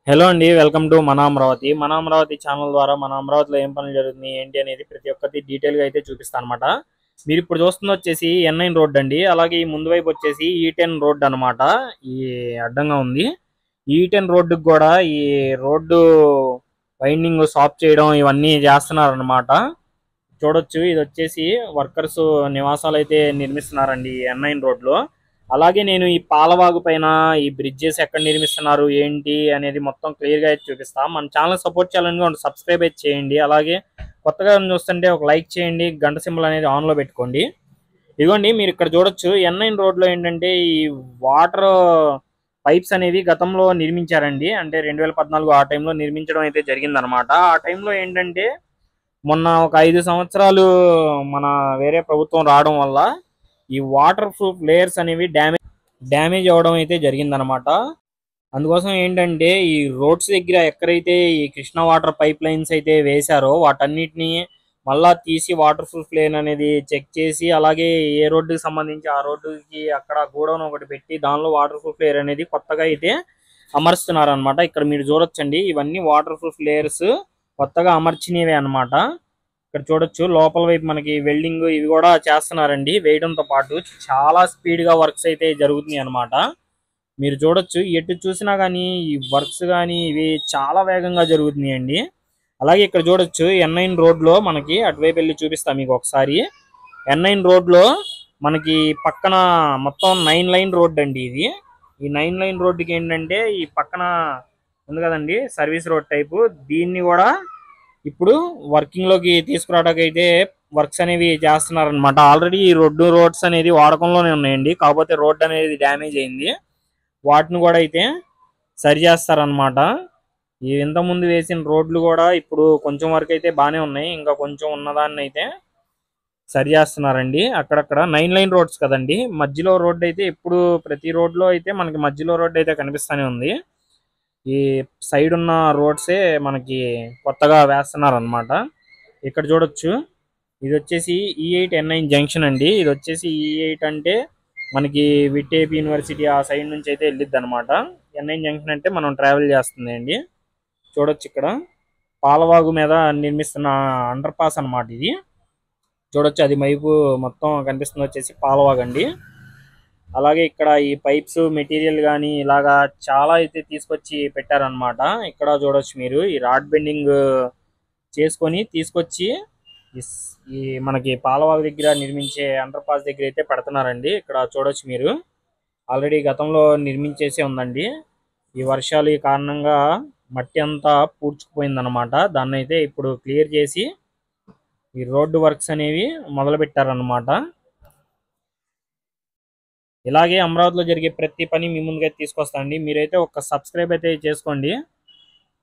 Hello అండి, welcome to మన అమరావతి. మన అమరావతి ఛానల్ ద్వారా మన అమరావతిలో ఏం పనులు జరుగుతుంది ఏంటి అనేది ప్రతి ఒక్కటి డీటెయిల్గా అయితే చూపిస్తాను అనమాట. మీరు ఇప్పుడు చూస్తుంది వచ్చేసి N9 రోడ్ అండి. అలాగే ఈ ముందు వైపు వచ్చేసి E10 రోడ్ అనమాట. ఈ అడ్డంగా ఉంది. E10 రోడ్డుకి కూడా ఈ రోడ్డు వైండింగ్ సాఫ్ చేయడం ఇవన్నీ చేస్తున్నారు అనమాట. చూడొచ్చు, ఇది వచ్చేసి వర్కర్స్ నివాసాలు అయితే నిర్మిస్తున్నారండి ఈ N9 రోడ్లో. అలాగే నేను ఈ పాలవాగు పైన ఈ బ్రిడ్జెస్ ఎక్కడ నిర్మిస్తున్నారు ఏంటి అనేది మొత్తం క్లియర్గా అయితే చూపిస్తాం. మన ఛానల్ సపోర్ట్ చేయాలని సబ్స్క్రైబ్ అయితే చేయండి. అలాగే కొత్తగా చూస్తుంటే ఒక లైక్ చేయండి, గంట సింబల్ అనేది ఆన్లో పెట్టుకోండి. ఇదిగోండి, మీరు ఇక్కడ చూడొచ్చు N9 రోడ్లో ఏంటంటే ఈ వాటర్ పైప్స్ అనేవి గతంలో నిర్మించారండి. అంటే 2014 ఆ టైంలో నిర్మించడం అయితే జరిగిందనమాట. ఆ టైంలో ఏంటంటే మొన్న ఒక 5 సంవత్సరాలు మన వేరే ప్రభుత్వం రావడం వల్ల ఈ వాటర్ ప్రూఫ్ లేయర్స్ అనేవి డ్యామేజ్ అవ్వడం అయితే జరిగిందనమాట. అందుకోసం ఏంటంటే ఈ రోడ్స్ దగ్గర ఎక్కడైతే ఈ కృష్ణా వాటర్ పైప్ లైన్స్ అయితే వేశారో వాటన్నిటిని మళ్ళా తీసి వాటర్ ప్రూఫ్ లేన్ అనేది చెక్ చేసి, అలాగే ఏ రోడ్డుకి సంబంధించి ఆ రోడ్డుకి అక్కడ గోడౌన్ ఒకటి పెట్టి దానిలో వాటర్ ప్రూఫ్ లేయర్ అనేది కొత్తగా అయితే అమర్స్తున్నారు అనమాట. ఇక్కడ మీరు చూడొచ్చండి, ఇవన్నీ వాటర్ ప్రూఫ్ లేయర్స్ కొత్తగా అమర్చినవే అనమాట. ఇక్కడ చూడొచ్చు లోపల వైపు మనకి వెల్డింగ్ ఇవి కూడా చేస్తున్నారండి. వేయడంతో పాటు చాలా స్పీడ్ గా వర్క్స్ అయితే జరుగుతున్నాయి అనమాట. మీరు చూడొచ్చు, ఎటు చూసినా కానీ ఈ వర్క్స్ కానీ ఇవి చాలా వేగంగా జరుగుతున్నాయండి. అలాగే ఇక్కడ చూడొచ్చు N9 రోడ్ లో మనకి అటువైపు వెళ్ళి చూపిస్తాం మీకు ఒకసారి. N9 రోడ్ లో మనకి పక్కన మొత్తం 9 లైన్ రోడ్ అండి ఇది. ఈ 9 లైన్ రోడ్డుకి ఏంటంటే ఈ పక్కన ఉంది కదండి సర్వీస్ రోడ్ టైపు, దీన్ని కూడా ఇప్పుడు వర్కింగ్ లోకి తీసుకురావడానికి అయితే వర్క్స్ అనేవి చేస్తున్నారనమాట. ఆల్రెడీ ఈ రోడ్స్ అనేది వాడకంలోనే ఉన్నాయండి, కాకపోతే రోడ్ అనేది డ్యామేజ్ అయింది. వాటిని కూడా అయితే సరి చేస్తారనమాట. ఈ ఇంతకుముందు వేసిన రోడ్లు కూడా ఇప్పుడు కొంచెం వరకు అయితే బాగానే ఉన్నాయి, ఇంకా కొంచెం ఉన్నదాన్ని అయితే సరి చేస్తున్నారండి. అక్కడక్కడ 9 లైన్ రోడ్స్ కదండి, మధ్యలో రోడ్డు అయితే ఇప్పుడు ప్రతి రోడ్లో అయితే మనకి మధ్యలో రోడ్డు అయితే కనిపిస్తూనే ఉంది. ఈ సైడ్ ఉన్న రోడ్సే మనకి కొత్తగా వేస్తున్నారు అనమాట. ఇక్కడ చూడొచ్చు, ఇది వచ్చేసి E8 N9 జంక్షన్ అండి. ఇది వచ్చేసి E8 అంటే మనకి విటేప్ యూనివర్సిటీ ఆ సైడ్ నుంచి అయితే వెళ్ళిద్ది అనమాట. N9 జంక్షన్ అంటే మనం ట్రావెల్ చేస్తుంది అండి. చూడొచ్చు, ఇక్కడ పాలవాగు మీద నిర్మిస్తున్న అండర్ పాస్ అనమాట ఇది. చూడొచ్చు, అది వైపు మొత్తం కనిపిస్తుంది వచ్చేసి పాలవాగు అండి. అలాగే ఇక్కడ ఈ పైప్స్ మెటీరియల్ కానీ ఇలాగా చాలా అయితే తీసుకొచ్చి పెట్టారనమాట. ఇక్కడ చూడొచ్చు మీరు ఈ రాడ్ బెండింగ్ చేసుకొని తీసుకొచ్చి ఈ మనకి పాలవాగు దగ్గర నిర్మించే అండర్ పాస్ దగ్గర అయితే పెడుతున్నారండి. ఇక్కడ చూడొచ్చు మీరు, ఆల్రెడీ గతంలో నిర్మించేసే ఉందండి. ఈ వర్షాలు ఈ కారణంగా మట్టి అంతా పూడ్చుకుపోయిందనమాట. దాన్ని అయితే ఇప్పుడు క్లియర్ చేసి ఈ రోడ్డు వర్క్స్ అనేవి మొదలు పెట్టారనమాట. ఇలాగే అమరావతిలో జరిగే ప్రతి పని మీ ముందుగా తీసుకొస్తాండి. మీరైతే ఒక సబ్స్క్రైబ్ అయితే చేసుకోండి.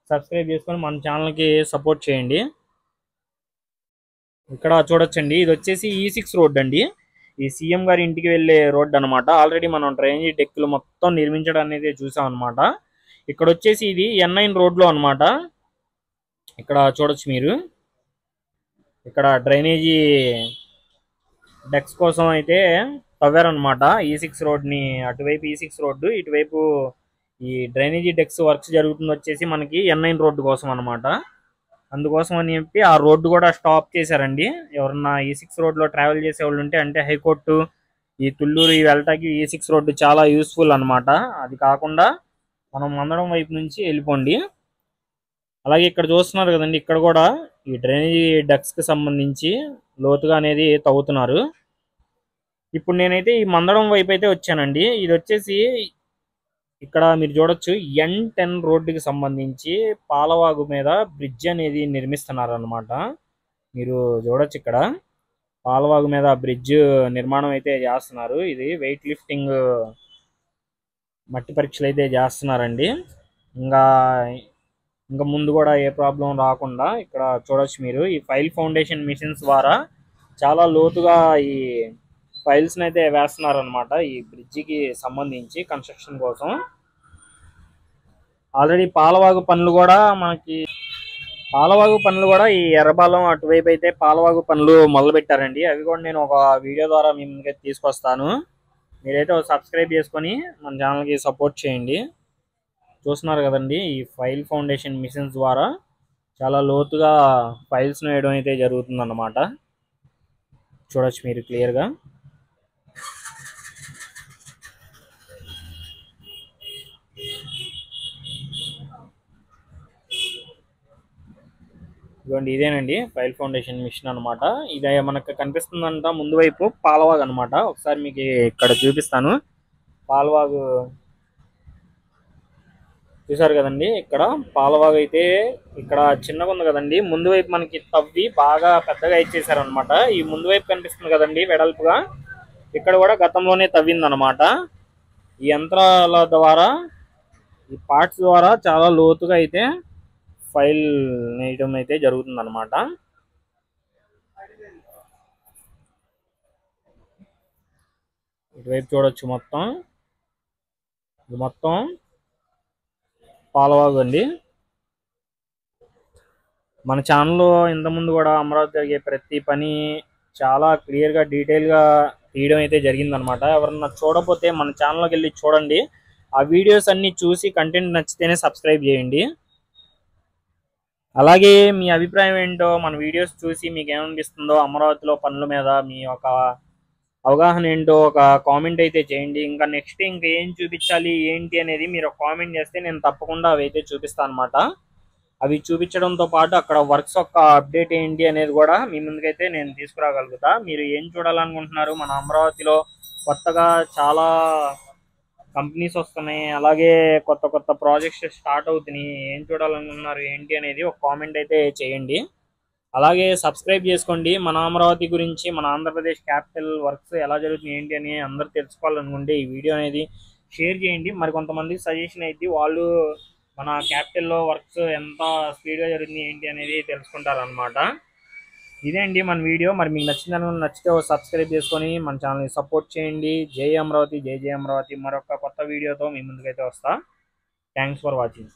సబ్స్క్రైబ్ చేసుకొని మన ఛానల్కి సపోర్ట్ చేయండి. ఇక్కడ చూడొచ్చండి, ఇది వచ్చేసి E6 రోడ్ అండి. ఈ సీఎం గారి ఇంటికి వెళ్ళే రోడ్ అనమాట. ఆల్రెడీ మనం డ్రైనేజీ డెక్కులు మొత్తం నిర్మించడం అనేది చూసాం అనమాట. ఇక్కడ వచ్చేసి ఇది N9 రోడ్లో అనమాట. ఇక్కడ చూడొచ్చు మీరు, ఇక్కడ డ్రైనేజీ డెక్స్ కోసం అయితే తవ్వారనమాట. E6 రోడ్ని అటువైపు E6 రోడ్డు, ఇటువైపు ఈ డ్రైనేజీ డెక్స్ వర్క్స్ జరుగుతుంది వచ్చేసి మనకి N9 రోడ్డు కోసం అనమాట. అందుకోసం అని చెప్పి ఆ రోడ్డు కూడా స్టాప్ చేశారండి. ఎవరన్నా E6 రోడ్లో ట్రావెల్ చేసే వాళ్ళు ఉంటే, అంటే హైకోర్టు ఈ తుళ్ళూరు ఈ వెళ్ళటానికి E6 రోడ్డు చాలా యూస్ఫుల్ అనమాట. అది కాకుండా మనం మందడం వైపు నుంచి వెళ్ళిపోండి. అలాగే ఇక్కడ చూస్తున్నారు కదండి, ఇక్కడ కూడా ఈ డ్రైనేజీ డక్స్కి సంబంధించి లోతుగా అనేది తవ్వుతున్నారు. ఇప్పుడు నేనైతే ఈ మందడం వైపు అయితే వచ్చానండి. ఇది వచ్చేసి ఇక్కడ మీరు చూడొచ్చు N10 రోడ్డుకి సంబంధించి పాలవాగు మీద బ్రిడ్జ్ అనేది నిర్మిస్తున్నారు అనమాట. మీరు చూడొచ్చు, ఇక్కడ పాలవాగు మీద బ్రిడ్జ్ నిర్మాణం అయితే చేస్తున్నారు. ఇది వెయిట్ లిఫ్టింగ్ మట్టి పరీక్షలు అయితే చేస్తున్నారండి. ఇంకా ఇంకా ముందు కూడా ఏ ప్రాబ్లం రాకుండా ఇక్కడ చూడొచ్చు మీరు, ఈ ఫైల్ ఫౌండేషన్ మిషన్స్ ద్వారా చాలా లోతుగా ఈ ఫైల్స్ అయితే వేస్తున్నారు అనమాట ఈ బ్రిడ్జికి సంబంధించి కన్స్ట్రక్షన్ కోసం. ఆల్రెడీ పాలవాగు పనులు కూడా ఈ ఎర్రబాలెం అటువైపు అయితే పాలవాగు పనులు మొదలు పెట్టారండి. అవి కూడా నేను ఒక వీడియో ద్వారా మీ ముందుకైతే తీసుకొస్తాను. మీరైతే సబ్స్క్రైబ్ చేసుకొని మన ఛానల్కి సపోర్ట్ చేయండి. చూస్తున్నారు కదండి, ఈ ఫైల్ ఫౌండేషన్ మిషన్స్ ద్వారా చాలా లోతుగా ఫైల్స్ వేయడం అయితే జరుగుతుంది అన్నమాట. చూడొచ్చు మీరు క్లియర్గా. ఇదిగోండి, ఇదేనండి ఫైల్ ఫౌండేషన్ మిషన్ అనమాట. ఇది మనకు కనిపిస్తుందంట ముందు వైపు పాలవాగ్ అనమాట. ఒకసారి మీకు ఇక్కడ చూపిస్తాను. పాలవాగు చూసారు కదండి, ఇక్కడ పాలవాగు అయితే ఇక్కడ చిన్నగా ఉంది కదండి. ముందు వైపు మనకి తవ్వి బాగా పెద్దగా ఇచ్చేసారు అనమాట. ఈ ముందు వైపు కనిపిస్తుంది కదండి వెడల్పుగా, ఇక్కడ కూడా గతంలోనే తవ్వింది అనమాట. ఈ యంత్రాల ద్వారా, ఈ పార్ట్స్ ద్వారా చాలా లోతుగా అయితే ఫైల్ నేయడం అయితే జరుగుతుంది అనమాట. ఇటువైపు చూడొచ్చు, మొత్తం ఇది మొత్తం పాలవాగు అండి. మన ఛానల్లో ఇంతకుముందు కూడా అమరావతి జరిగే ప్రతి పని చాలా క్లియర్గా డీటెయిల్గా తీయడం అయితే జరిగిందనమాట. ఎవరన్నా చూడకపోతే మన ఛానల్లోకి వెళ్ళి చూడండి. ఆ వీడియోస్ అన్ని చూసి కంటెంట్ నచ్చితేనే సబ్స్క్రైబ్ చేయండి. అలాగే మీ అభిప్రాయం ఏంటో మన వీడియోస్ చూసి మీకు ఏమనిపిస్తుందో, అమరావతిలో పనుల మీద మీ యొక్క అవగాహన ఏంటో ఒక కామెంట్ అయితే చేయండి. ఇంకా నెక్స్ట్ ఇంకా ఏం చూపించాలి ఏంటి అనేది మీరు ఒక కామెంట్ చేస్తే నేను తప్పకుండా అవి అయితే చూపిస్తాను అనమాట. అవి చూపించడంతో పాటు అక్కడ వర్క్స్ యొక్క అప్డేట్ ఏంటి అనేది కూడా మీ ముందుకైతే నేను తీసుకురాగలుగుతా. మీరు ఏం చూడాలనుకుంటున్నారు? మన అమరావతిలో కొత్తగా చాలా కంపెనీస్ వస్తున్నాయి, అలాగే కొత్త కొత్త ప్రాజెక్ట్స్ స్టార్ట్ అవుతున్నాయి. ఏం చూడాలనుకుంటున్నారు ఏంటి అనేది ఒక కామెంట్ అయితే చేయండి. అలాగే సబ్స్క్రైబ్ చేసుకోండి. మన అమరావతి గురించి, మన ఆంధ్రప్రదేశ్ క్యాపిటల్ వర్క్స్ ఎలా జరుగుతుంది ఏంటి అని అందరూ తెలుసుకోవాలనుకుంటే ఈ వీడియో అనేది షేర్ చేయండి. మరి కొంతమందికి సజెషన్ అయితే వాళ్ళు మన క్యాపిటల్లో వర్క్స్ ఎంత స్పీడ్గా జరుగుతుంది ఏంటి అనేది తెలుసుకుంటారు అనమాట. ఇదే అండి మన వీడియో. మరి మీకు నచ్చితే సబ్స్క్రైబ్ చేసుకొని మన ఛానల్ని సపోర్ట్ చేయండి. జై అమరావతి, జై జై అమరావతి. మరొక కొత్త వీడియోతో మీ ముందుకైతే వస్తా. Thanks for watching.